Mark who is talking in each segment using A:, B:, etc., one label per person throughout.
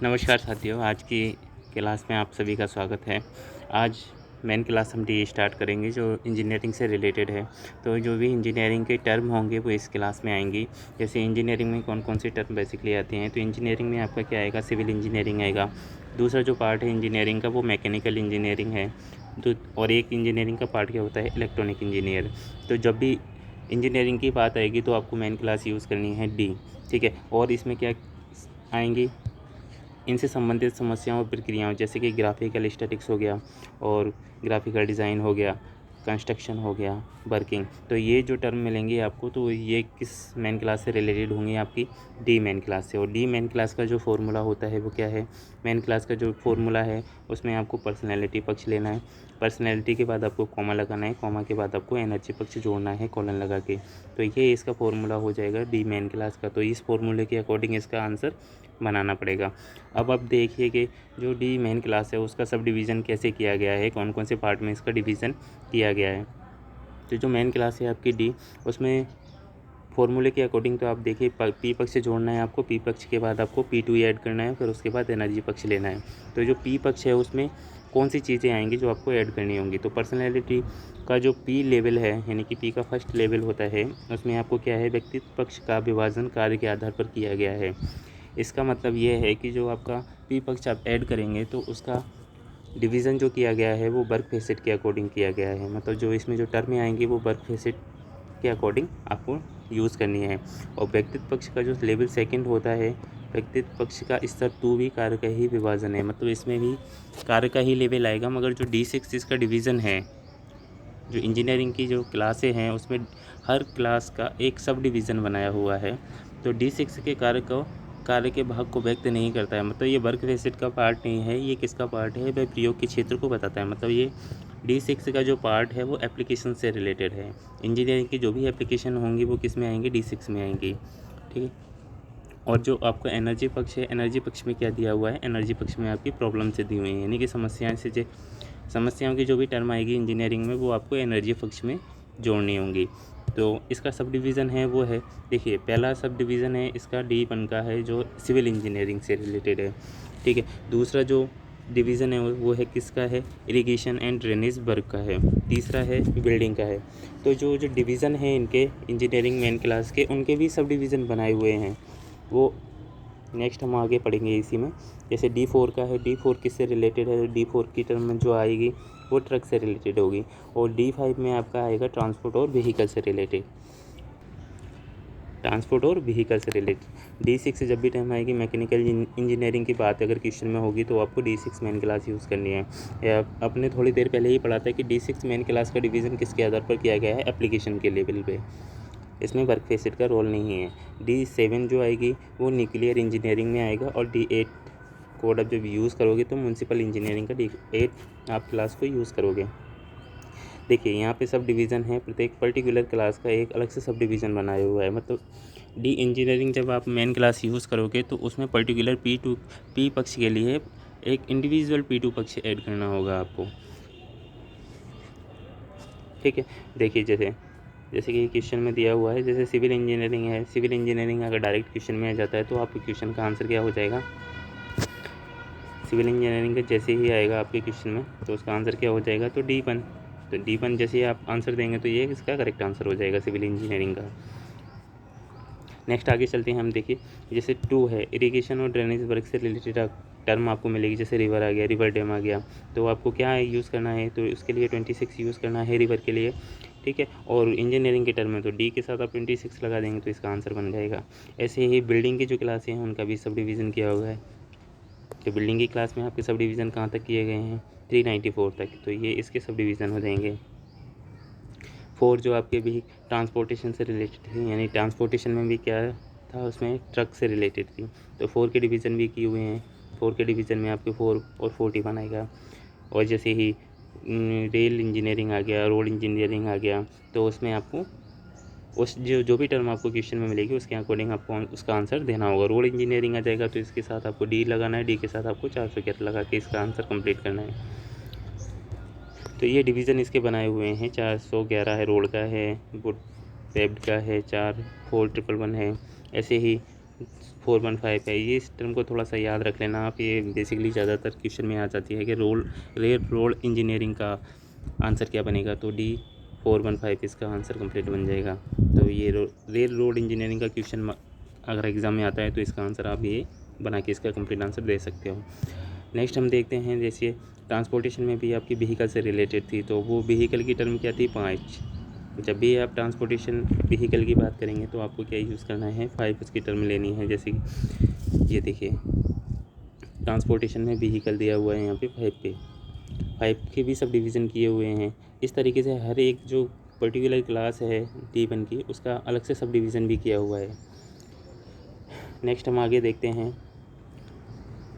A: नमस्कार साथियों, आज की क्लास में आप सभी का स्वागत है। आज मेन क्लास हम डी स्टार्ट करेंगे जो इंजीनियरिंग से रिलेटेड है। तो जो भी इंजीनियरिंग के टर्म होंगे वो इस क्लास में आएंगी। जैसे इंजीनियरिंग में कौन कौन से टर्म बेसिकली आते हैं, तो इंजीनियरिंग में आपका क्या आएगा, सिविल इंजीनियरिंग आएगा। दूसरा जो पार्ट है इंजीनियरिंग का वो मैकेनिकल इंजीनियरिंग है। और एक इंजीनियरिंग का पार्ट क्या होता है, इलेक्ट्रॉनिक इंजीनियर। तो जब भी इंजीनियरिंग की बात आएगी तो आपको मेन क्लास यूज़ करनी है डी, ठीक है। और इसमें क्या आएंगी, इनसे संबंधित समस्याओं और प्रक्रियाओं, जैसे कि ग्राफिकल स्टैटिक्स हो गया और ग्राफिकल डिज़ाइन हो गया, कंस्ट्रक्शन हो गया, वर्किंग। तो ये जो टर्म मिलेंगे आपको, तो ये किस मेन क्लास से रिलेटेड होंगी, आपकी डी मेन क्लास से। और डी मेन क्लास का जो फॉर्मूला होता है वो क्या है, मेन क्लास का जो फॉर्मूला है उसमें आपको पर्सनैलिटी पक्ष लेना है। पर्सनैलिटी के बाद आपको कॉमा लगाना है, कॉमा के बाद आपको एनर्जी पक्ष जोड़ना है कॉलन लगा के। तो ये इसका फॉर्मूला हो जाएगा डी मेन क्लास का। तो इस फॉर्मूले के अकॉर्डिंग इसका आंसर बनाना पड़ेगा। अब आप देखिए कि जो डी मेन क्लास है उसका सब डिवीज़न कैसे किया गया है, कौन कौन से पार्ट में इसका डिवीज़न किया गया है। तो जो मेन क्लास है आपकी डी, उसमें फॉर्मूले के अकॉर्डिंग तो आप देखिए पी पक्ष से जोड़ना है आपको, पी पक्ष के बाद आपको P2 ऐड करना है, फिर उसके बाद एनर्जी पक्ष लेना है। तो जो पी पक्ष है उसमें कौन सी चीज़ें आएंगी जो आपको ऐड करनी होंगी, तो पर्सनैलिटी का जो पी लेवल है, यानी कि पी का फर्स्ट लेवल होता है, उसमें आपको क्या है, व्यक्तित्व पक्ष का विभाजन कार्य के आधार पर किया गया है। इसका मतलब ये है कि जो आपका पी पक्ष आप ऐड करेंगे तो उसका डिवीज़न जो किया गया है वो वर्क फेसेट के अकॉर्डिंग किया गया है। मतलब जो इसमें जो टर्में आएंगी वो वर्क फेसेट के अकॉर्डिंग आपको यूज़ करनी है। और व्यक्तित्व पक्ष का जो लेवल सेकंड होता है, व्यक्तित्व पक्ष का स्तर 2 भी कार्य का ही विभाजन है। मतलब इसमें भी कार्य का ही लेवल आएगा, मगर जो D6 इसका डिवीज़न है, जो इंजीनियरिंग की जो क्लासें हैं उसमें हर क्लास का एक सब डिवीज़न बनाया हुआ है। तो D6 के कार्य के भाग को व्यक्त नहीं करता है। मतलब ये वर्क फेसेट का पार्ट नहीं है, ये किसका पार्ट है, वह प्रयोग के क्षेत्र को बताता है। मतलब ये D6 का जो पार्ट है वो एप्लीकेशन से रिलेटेड है। इंजीनियरिंग की जो भी एप्लीकेशन होंगी वो किस में आएंगी, D6 में आएंगी, ठीक है। और जो आपका एनर्जी पक्ष है, एनर्जी पक्ष में क्या दिया हुआ है, एनर्जी पक्ष में आपकी प्रॉब्लम से दी हुई है, यानी कि समस्याओं की जो भी टर्म आएगी इंजीनियरिंग में वो आपको एनर्जी पक्ष में जोड़नी होंगी। तो इसका सब डिवीज़न है वो है, देखिए पहला सब डिवीज़न है इसका D1 का है जो सिविल इंजीनियरिंग से रिलेटेड है, ठीक है। दूसरा जो डिवीज़न है वो है किसका है, इरिगेशन एंड ड्रेनेज वर्क का है। तीसरा है बिल्डिंग का है। तो जो जो डिवीज़न है इनके इंजीनियरिंग मेन क्लास के, उनके भी सब डिवीज़न बनाए हुए हैं, वो नेक्स्ट हम आगे पढ़ेंगे इसी में। जैसे D4 का है, D4 किससे रिलेटेड है, D4 की टर्म में जो आएगी वो ट्रक से रिलेटेड होगी। और D5 में आपका आएगा ट्रांसपोर्ट और व्हीकल से रिलेटेड, D6 जब भी टर्म आएगी मैकेनिकल इंजीनियरिंग की बात अगर क्वेश्चन में होगी तो आपको D6 मेन क्लास यूज़ करनी है। या आपने थोड़ी देर पहले ही पढ़ा था कि D6 मेन क्लास का डिवीज़न किसके आधार पर किया गया है, एप्लीकेशन के लेवल पे, इसमें वर्क फेसेट का रोल नहीं है। D7 जो आएगी वो न्यूक्लियर इंजीनियरिंग में आएगा। और D8 कोड आप जब यूज़ करोगे तो म्यूनसिपल इंजीनियरिंग का D8 आप क्लास को यूज़ करोगे। देखिए यहाँ पे सब डिवीज़न है, प्रत्येक पर्टिकुलर क्लास का एक अलग से सब डिवीज़न बनाया हुआ है। मतलब डी इंजीनियरिंग जब आप मेन क्लास यूज़ करोगे तो उसमें पर्टिकुलर पी पक्ष के लिए एक इंडिविजुअल P2 पक्ष ऐड करना होगा आपको, ठीक है। देखिए जैसे कि क्वेश्चन में दिया हुआ है, जैसे सिविल इंजीनियरिंग है, सिविल इंजीनियरिंग अगर डायरेक्ट क्वेश्चन में आ जाता है तो आपके क्वेश्चन का आंसर क्या हो जाएगा, सिविल इंजीनियरिंग का जैसे ही आएगा आपके क्वेश्चन में तो उसका आंसर क्या हो जाएगा, तो D1। तो D1 जैसे ही आप आंसर देंगे तो ये इसका करेक्ट आंसर हो जाएगा सिविल इंजीनियरिंग का। नेक्स्ट आगे चलते हैं हम। देखिए जैसे 2 है, इरिगेशन और ड्रेनेज वर्क से रिलेटेड टर्म आपको मिलेगी। जैसे रिवर आ गया, रिवर डैम आ गया, तो आपको क्या यूज़ करना है, तो उसके लिए 26 यूज़ करना है रिवर के लिए, ठीक है। और इंजीनियरिंग के टर्म में तो डी के साथ आप 26 लगा देंगे तो इसका आंसर बन जाएगा। ऐसे ही बिल्डिंग की जो क्लासें हैं उनका भी सब डिवीज़न किया हुआ है। तो बिल्डिंग की क्लास में आपके सब डिवीज़न कहाँ तक किए गए हैं, 394 तक, तो ये इसके सब डिवीज़न हो जाएंगे। 4 जो आपके भी ट्रांसपोर्टेशन से रिलेटेड थी, यानी ट्रांसपोर्टेशन में भी क्या था, उसमें ट्रक से रिलेटेड थी, तो 4 के डिवीज़न भी किए हुए हैं। 4 के डिवीज़न में आपके 4 और 41 आएगा। और जैसे ही रेल इंजीनियरिंग आ गया, रोड इंजीनियरिंग आ गया, तो उसमें आपको उस जो भी टर्म आपको क्वेश्चन में मिलेगी उसके अकॉर्डिंग आपको उसका आंसर देना होगा। रोड इंजीनियरिंग आ जाएगा तो इसके साथ आपको डी लगाना है, डी के साथ आपको 411 लगा के इसका आंसर कंप्लीट करना है। तो ये डिवीज़न इसके बनाए हुए हैं। 411 है रोड का है, गुड पेप्ड का है, 4 4 1 1 है। ऐसे ही 415 है। ये इस टर्म को थोड़ा सा याद रख लेना आप, ये बेसिकली ज़्यादातर क्वेश्चन में आ जाती है कि रेल रोड इंजीनियरिंग का आंसर क्या बनेगा, तो डी 415 इसका आंसर कंप्लीट बन जाएगा। तो ये रेल रोड इंजीनियरिंग का क्वेश्चन अगर एग्ज़ाम में आता है तो इसका आंसर आप ये बना के इसका कंप्लीट आंसर दे सकते हो। नेक्स्ट हम देखते हैं, जैसे ट्रांसपोर्टेशन में भी आपकी व्हीकल से रिलेटेड थी, तो वो व्हीकल की टर्म क्या थी, 5। जब भी आप ट्रांसपोर्टेशन व्हीकल की बात करेंगे तो आपको क्या यूज़ करना है, 5 उसकी टर्म लेनी है। जैसे ये देखिए ट्रांसपोर्टेशन में व्हीकल दिया हुआ है यहाँ पे 5 पे, 5 के भी सब डिवीज़न किए हुए हैं। इस तरीके से हर एक जो पर्टिकुलर क्लास है D1 की, उसका अलग से सब डिवीज़न भी किया हुआ है। नेक्स्ट हम आगे देखते हैं,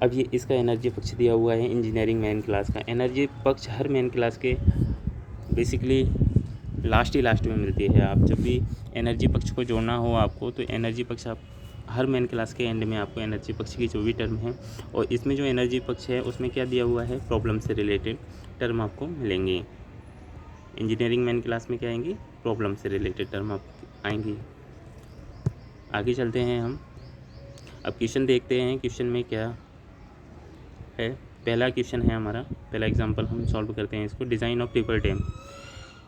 A: अब ये इसका एनर्जी पक्ष दिया हुआ है इंजीनियरिंग मेन क्लास का। एनर्जी पक्ष हर मेन क्लास के बेसिकली लास्ट में मिलती है। आप जब भी एनर्जी पक्ष को जोड़ना हो आपको, तो एनर्जी पक्ष आप हर मेन क्लास के एंड में आपको एनर्जी पक्ष की जो भी टर्म है, और इसमें जो एनर्जी पक्ष है उसमें क्या दिया हुआ है, प्रॉब्लम से रिलेटेड टर्म आपको मिलेंगी। इंजीनियरिंग मेन क्लास में क्या आएंगी, प्रॉब्लम से रिलेटेड टर्म आप आएंगी। आगे चलते हैं हम, अब क्वेश्चन देखते हैं क्वेश्चन में क्या है। पहला क्वेश्चन है हमारा, पहला एग्जांपल हम सॉल्व करते हैं इसको, डिज़ाइन ऑफ रिवर डैम।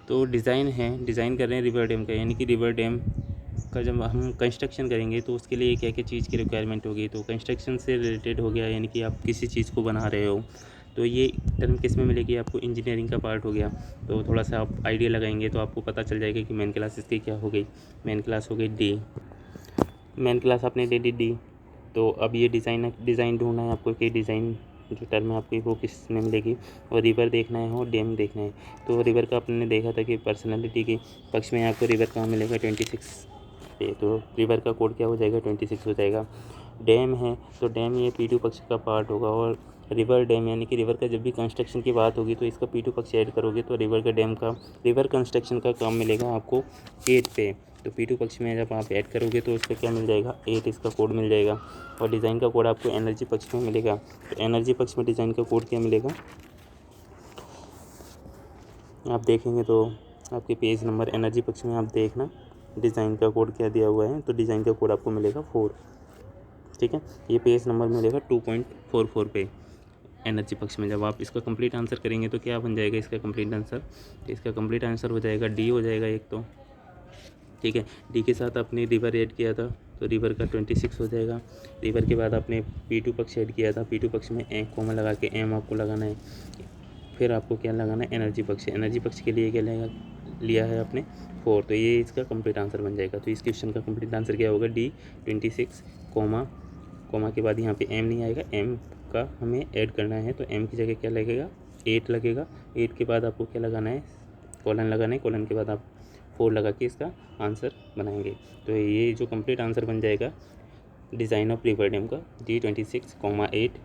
A: तो डिज़ाइन कर रहे हैं रिवर डैम का, यानी कि रिवर डैम का जब हम कंस्ट्रक्शन करेंगे तो उसके लिए क्या क्या चीज़ की रिक्वायरमेंट होगी। तो कंस्ट्रक्शन से रिलेटेड हो गया, यानी कि आप किसी चीज़ को बना रहे हो, तो ये टर्म किस में मिलेगी आपको, इंजीनियरिंग का पार्ट हो गया। तो थोड़ा सा आप आइडिया लगाएंगे तो आपको पता चल जाएगा कि मेन क्लास इसकी क्या हो गई। मेन क्लास हो गई डी, मेन क्लास आपने दे दी डी। तो अब ये डिज़ाइन ढूंढना है आपको कि डिज़ाइन जो टर्म है आपकी वो किस में मिलेगी, और रिवर देखना है और डैम देखना है। तो रिवर का आपने देखा था कि पर्सनैलिटी के पक्ष में आपको रिवर कहाँ मिलेगा, 26 पे। तो रिवर का कोड क्या हो जाएगा, 26 हो जाएगा। डैम है तो डैम ये P2 पक्ष का पार्ट होगा, और रिवर डैम यानी कि रिवर का जब भी कंस्ट्रक्शन की बात होगी तो इसका P2 पक्ष ऐड करोगे तो रिवर कंस्ट्रक्शन का काम मिलेगा आपको 8 पे। तो P2 पक्ष में जब आप ऐड करोगे तो उसका क्या मिल जाएगा, 8 इसका कोड मिल जाएगा। और डिज़ाइन का कोड आपको एनर्जी पक्ष में मिलेगा। तो एनर्जी पक्ष में डिज़ाइन का कोड क्या मिलेगा, आप देखेंगे तो आपके पेज नंबर एनर्जी पक्ष में आप देखना डिज़ाइन का कोड क्या दिया हुआ है। तो डिज़ाइन का कोड आपको मिलेगा 4, ठीक है। ये पेज नंबर मिलेगा 2.44 पे एनर्जी पक्ष में। जब आप इसका कंप्लीट आंसर करेंगे तो क्या बन जाएगा इसका कंप्लीट आंसर, इसका कंप्लीट आंसर हो जाएगा डी हो जाएगा एक तो, ठीक है। डी के साथ आपने रिवर ऐड किया था तो रिवर का 26 हो जाएगा। रिवर के बाद आपने P2 पक्ष ऐड किया था, P2 पक्ष में एम कोमा लगा के एम आपको लगाना है। फिर आपको क्या लगाना है, एनर्जी पक्ष के लिए क्या लिया है आपने 4। तो ये इसका कंप्लीट आंसर बन जाएगा। तो इस क्वेश्चन का कंप्लीट आंसर क्या होगा, डी 26 कोमा के बाद यहाँ पे एम नहीं आएगा, एम का हमें ऐड करना है। तो एम की जगह क्या लगेगा, 8 लगेगा। 8 के बाद आपको क्या लगाना है, कॉलन लगाना है। कॉलन के बाद आप 4 लगा के इसका आंसर बनाएंगे। तो ये जो कंप्लीट आंसर बन जाएगा डिज़ाइन ऑफ रिवर डैम का, डी 26 8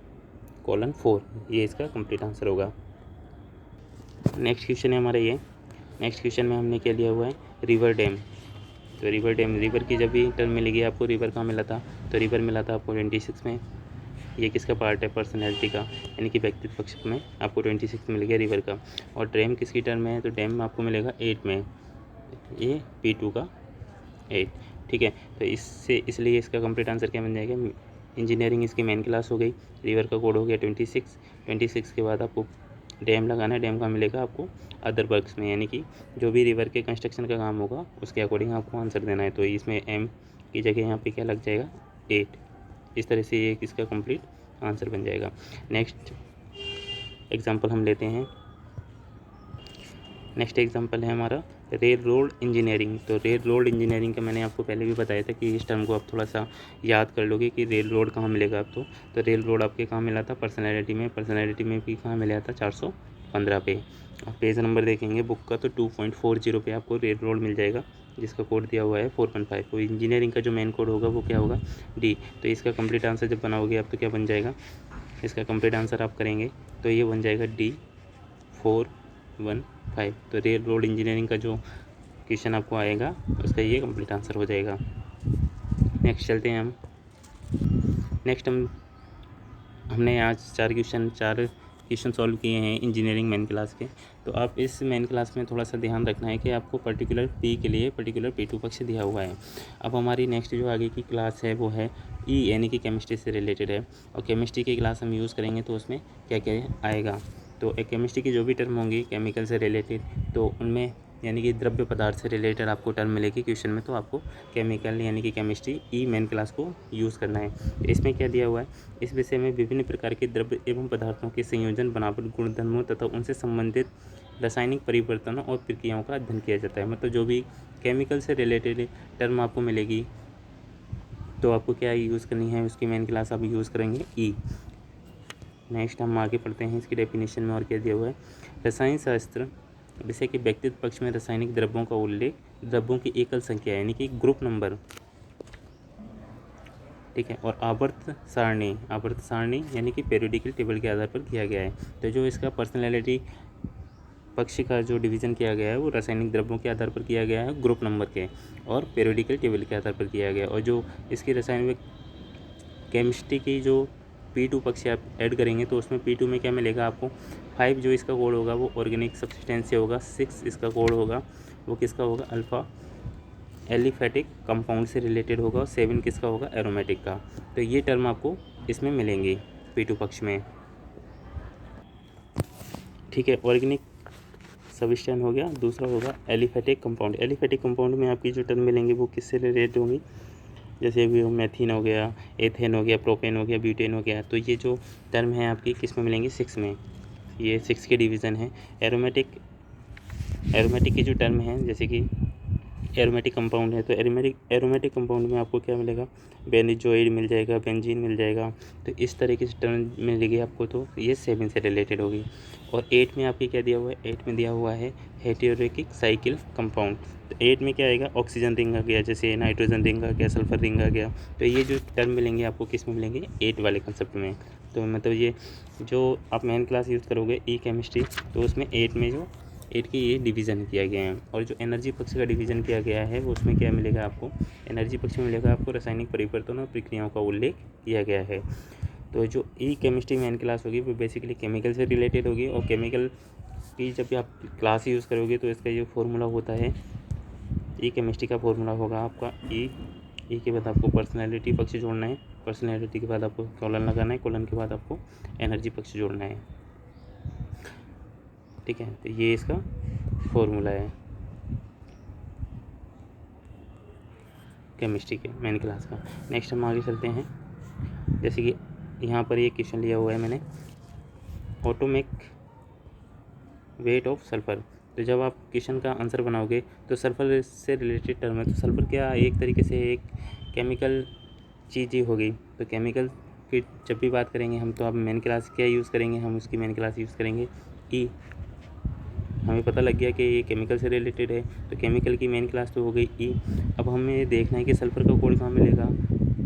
A: कॉलन 4, ये इसका कंप्लीट आंसर होगा। नेक्स्ट क्वेश्चन है हमारा ये। नेक्स्ट क्वेश्चन में हमने क्या लिया हुआ है, रिवर डैम। तो रिवर की जब भी टर्म मिलेगी आपको, रिवर कहाँ मिला था, तो रिवर मिला था आपको 26 में। ये किसका पार्ट है, पर्सनैलिटी का, यानी कि व्यक्तित्व पक्ष में आपको 26 मिल गया रिवर का। और डैम किसकी टर्म में है, तो डैम आपको मिलेगा 8 में, ये P2 का 8, ठीक है। तो इसलिए इसका कंप्लीट आंसर क्या बन जाएगा, इंजीनियरिंग इसकी मेन क्लास हो गई। रिवर का कोड हो गया 26 के बाद आपको डैम लगाना है। डैम का मिलेगा आपको अदर वर्क्स में, यानी कि जो भी रिवर के कंस्ट्रक्शन का काम होगा उसके अकॉर्डिंग आपको आंसर देना है। तो इसमें एम की जगह यहाँ पे क्या लग जाएगा, 8। इस तरह से ये इसका कंप्लीट आंसर बन जाएगा। नेक्स्ट एग्जांपल हम लेते हैं। नेक्स्ट एग्जांपल है हमारा रेल रोड इंजीनियरिंग। तो रेल रोड इंजीनियरिंग का मैंने आपको पहले भी बताया था कि इस टर्म को आप थोड़ा सा याद कर लोगे कि रेल रोड कहाँ मिलेगा आपको। तो रेल रोड आपके कहाँ मिला था, पर्सनैलिटी में भी कहाँ मिला था, 415 पे। आप पेज नंबर देखेंगे बुक का तो 2.40 पे आपको रेल रोड मिल जाएगा, जिसका कोड दिया हुआ है 415। तो इंजीनियरिंग का जो मेन कोड होगा वो क्या होगा, डी। तो इसका कंप्लीट आंसर जब बनाओगे आप तो क्या बन जाएगा, इसका कंप्लीट आंसर आप करेंगे तो ये बन जाएगा डी 415। तो रेल रोड इंजीनियरिंग का जो क्वेश्चन आपको आएगा उसका ये कंप्लीट आंसर हो जाएगा। नेक्स्ट चलते हैं हम। नेक्स्ट हमने आज 4 क्वेश्चन सॉल्व किए हैं इंजीनियरिंग मेन क्लास के, तो आप इस मेन क्लास में थोड़ा सा ध्यान रखना है कि आपको पर्टिकुलर पी के लिए पर्टिकुलर P2 पक्ष दिया हुआ है। अब हमारी नेक्स्ट जो आगे की क्लास है वो है ई यानी कि केमिस्ट्री से रिलेटेड है, और केमिस्ट्री की क्लास हम यूज़ करेंगे तो उसमें क्या क्या आएगा। तो एक केमिस्ट्री की जो भी टर्म होंगी केमिकल से रिलेटेड, तो उनमें यानी कि द्रव्य पदार्थ से रिलेटेड आपको टर्म मिलेगी क्वेश्चन में, तो आपको केमिकल यानी कि केमिस्ट्री ई मेन क्लास को यूज़ करना है। तो इसमें क्या दिया हुआ है, इस विषय में विभिन्न प्रकार के द्रव्य एवं पदार्थों के संयोजन, बनावट, गुणधर्मों तथा उनसे संबंधित रासायनिक परिवर्तनों और प्रक्रियाओं का अध्ययन किया जाता है। मतलब जो भी केमिकल से रिलेटेड टर्म आपको मिलेगी तो आपको क्या यूज़ करनी है, उसकी मेन क्लास आप यूज़ करेंगे ई। नेक्स्ट हम आगे पढ़ते हैं इसकी डेफिनेशन में और क्या दिया हुआ है। रसायन शास्त्र विषय के व्यक्तित्व पक्ष में रासायनिक द्रव्यों का उल्लेख द्रव्यों की एकल संख्या यानी कि ग्रुप नंबर, ठीक है, और आवर्त सारणी यानी कि पेरियोडिकल टेबल के आधार पर किया गया है। तो जो इसका पर्सनैलिटी पक्ष का जो डिवीज़न किया गया है वो रासायनिक द्रव्यों के आधार पर किया गया है, ग्रुप नंबर के और पेरियोडिकल टेबल के आधार पर किया गया है। और जो इसकी रासायनिक केमिस्ट्री की जो P2 पक्ष आप ऐड करेंगे तो उसमें P2 में क्या मिलेगा आपको, 5 जो इसका कोड होगा वो ऑर्गेनिक सब्सटेंस से होगा, 6 इसका कोड होगा वो किसका होगा, अल्फ़ा एलिफेटिक कंपाउंड से रिलेटेड होगा, और 7 किसका होगा, एरोमेटिक का। तो ये टर्म आपको इसमें मिलेंगी P2 पक्ष में, ठीक है। ऑर्गेनिक सब्सटेंस हो गया, दूसरा होगा एलिफेटिक कंपाउंड। एलिफेटिक कंपाउंड में आपकी जो टर्म मिलेंगी वो किससे रिलेटेड होंगी, जैसे अभी मैथिन हो गया, एथेन हो गया, प्रोपेन हो गया, ब्यूटेन हो गया। तो ये जो टर्म है आपकी किस में मिलेंगे, 6 में, ये 6 के डिवीज़न है। एरोमेटिक की जो टर्म है जैसे कि एरोमेटिक कंपाउंड है, तो एरोमेटिक कंपाउंड में आपको क्या मिलेगा, बेंजोइड मिल जाएगा, बेंजीन मिल जाएगा। तो इस तरीके से टर्म मिलेगी आपको, तो ये 7 से रिलेटेड होगी। और 8 में आपके क्या दिया हुआ है, 8 में दिया हुआ है हेटेरोकिक साइकिल कंपाउंड। तो 8 में क्या आएगा, ऑक्सीजन रिंग आ गया, जैसे नाइट्रोजन रिंग आ गया, सल्फर रिंग आ गया। तो ये जो टर्म मिलेंगे आपको किस में मिलेंगे, 8 वाले कंसेप्ट में। तो मतलब ये जो आप मेन क्लास यूज़ करोगे ई केमिस्ट्री, तो उसमें 8 में जो 8 के ये डिवीज़न किया गया है। और जो एनर्जी पक्ष का डिवीज़न किया गया है वो उसमें क्या मिलेगा आपको, एनर्जी पक्ष में मिलेगा आपको रासायनिक परिवर्तन और प्रक्रियाओं का उल्लेख किया गया है। तो जो ई केमिस्ट्री मेन क्लास होगी वो बेसिकली केमिकल से रिलेटेड होगी, और केमिकल की जब भी आप क्लास यूज़ करोगे तो इसका जो फॉर्मूला होता है, ई केमिस्ट्री का फॉर्मूला होगा आपका ई के बाद आपको पर्सनैलिटी पक्ष जोड़ना है, पर्सनैलिटी के बाद आपको कॉलन लगाना है, कॉलन के बाद आपको एनर्जी पक्ष जोड़ना है, ठीक है। तो ये इसका फॉर्मूला है केमिस्ट्री के मेन क्लास का। नेक्स्ट हम आगे चलते हैं, जैसे कि यहाँ पर ये क्वेश्चन लिया हुआ है मैंने, ऑटोमिक वेट ऑफ सल्फ़र। तो जब आप क्वेश्चन का आंसर बनाओगे तो सल्फ़र से रिलेटेड टर्म है, तो सल्फ़र क्या एक तरीके से एक केमिकल चीज़ ही होगी। तो केमिकल की जब भी बात करेंगे हम, तो अब मेन क्लास क्या यूज़ करेंगे हम, उसकी मेन क्लास यूज़ करेंगे ई। हमें पता लग गया कि ये केमिकल से रिलेटेड है, तो केमिकल की मेन क्लास तो हो गई ई। अब हमें देखना है कि सल्फ़र का कोड कहाँ मिलेगा,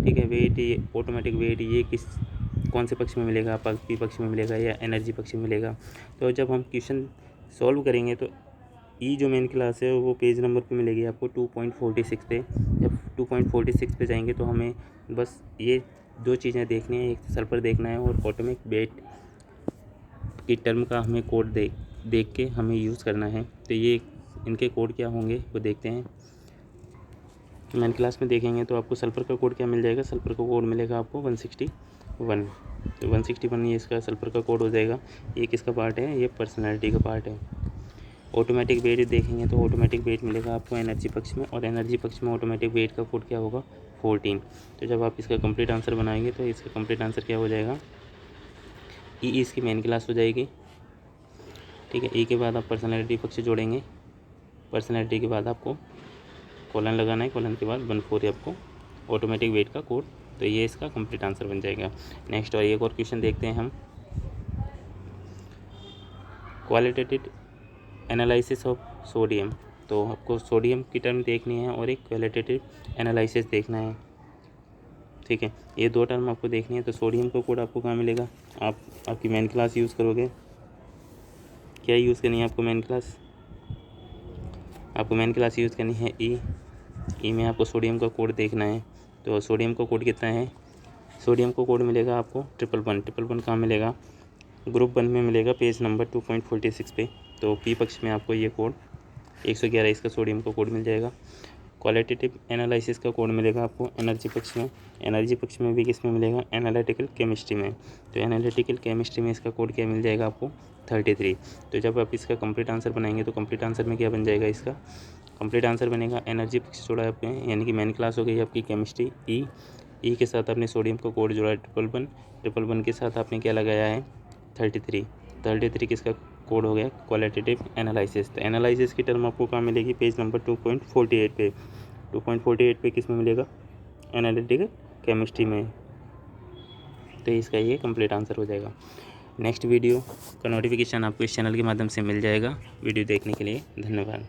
A: ठीक है। वेट, ये ऑटोमेटिक वेट ये कौन से पक्ष में मिलेगा, पी पक्ष में मिलेगा या एनर्जी पक्ष में मिलेगा। तो जब हम क्वेश्चन सॉल्व करेंगे तो ई जो मेन क्लास है वो पेज नंबर पे मिलेगी आपको 2.46 पे। जब 2.46 पे जाएंगे तो हमें बस ये 2 चीज़ें देखनी है, एक सल्फ़र देखना है और ऑटोमिक वेट की टर्म का हमें कोड देख के हमें यूज़ करना है। तो ये इनके कोड क्या होंगे वो देखते हैं। तो मेन क्लास में देखेंगे तो आपको सल्फ़र का कोड क्या मिल जाएगा, सल्फ़र का कोड मिलेगा आपको 161। तो 161 ये इसका सल्फ़र का कोड हो जाएगा। ये किसका पार्ट है, ये पर्सनैलिटी का पार्ट है। ऑटोमेटिक वेट देखेंगे तो ऑटोमेटिक वेट मिलेगा आपको एनर्जी पक्ष में, और एनर्जी पक्ष में ऑटोमेटिक वेट का कोड क्या होगा, 14। तो जब आप इसका कंप्लीट आंसर बनाएंगे तो इसका कंप्लीट आंसर क्या हो जाएगा, ई इसकी मेन क्लास हो जाएगी, ठीक है। ई के बाद आप पर्सनैलिटी पक्ष जोड़ेंगे, पर्सनैलिटी के बाद आपको कॉलन लगाना है, कॉलन के बाद 14 आपको ऑटोमेटिक वेट का कोड। तो ये इसका कंप्लीट आंसर बन जाएगा। नेक्स्ट और एक और क्वेश्चन देखते हैं हम, क्वालिटेटिव एनालिसिस ऑफ सोडियम। तो आपको सोडियम की टर्म देखनी है और एक क्वालिटेटिव एनालिसिस देखना है, ठीक है। ये 2 टर्म आपको देखनी है। तो सोडियम का कोड आपको कहाँ मिलेगा, आपकी मेन क्लास यूज़ करोगे, क्या यूज़ करनी है आपको मेन क्लास, आपको मेन क्लास यूज़ करनी है ई में आपको सोडियम का कोड देखना है। तो सोडियम का कोड कितना है, सोडियम का कोड मिलेगा आपको 111। 111 कहाँ मिलेगा, ग्रुप 1 में मिलेगा पेज नंबर 2.46 पे। तो पी पक्ष में आपको ये कोड 111 इसका सोडियम का कोड मिल जाएगा। क्वालिटेटिव एनालिसिस का कोड मिलेगा आपको एनर्जी पक्ष में। एनर्जी पक्ष में भी किस में मिलेगा? एनालिटिकल केमिस्ट्री में। तो एनालिटिकल केमिस्ट्री में इसका कोड क्या मिल जाएगा आपको? 33। तो जब आप इसका कंप्लीट आंसर बनाएंगे तो कंप्लीट आंसर में क्या बन जाएगा? इसका कंप्लीट आंसर बनेगा एनर्जी पक्ष जोड़ा आपने, यानी कि मेन क्लास हो गई आपकी केमिस्ट्री ई के साथ आपने सोडियम का कोड जोड़ा 111 के साथ आपने क्या लगाया है? 33 किसका कोड हो गया? Qualitative analysis. तो एनालिसिस की टर्म आपको कहाँ मिलेगी? पेज नंबर 2.48 पे। 2.48 पे किस में मिलेगा? एनालिटिकल केमिस्ट्री में। तो इसका ये कंप्लीट आंसर हो जाएगा। नेक्स्ट वीडियो का नोटिफिकेशन आपको इस चैनल के माध्यम से मिल जाएगा। वीडियो देखने के लिए धन्यवाद।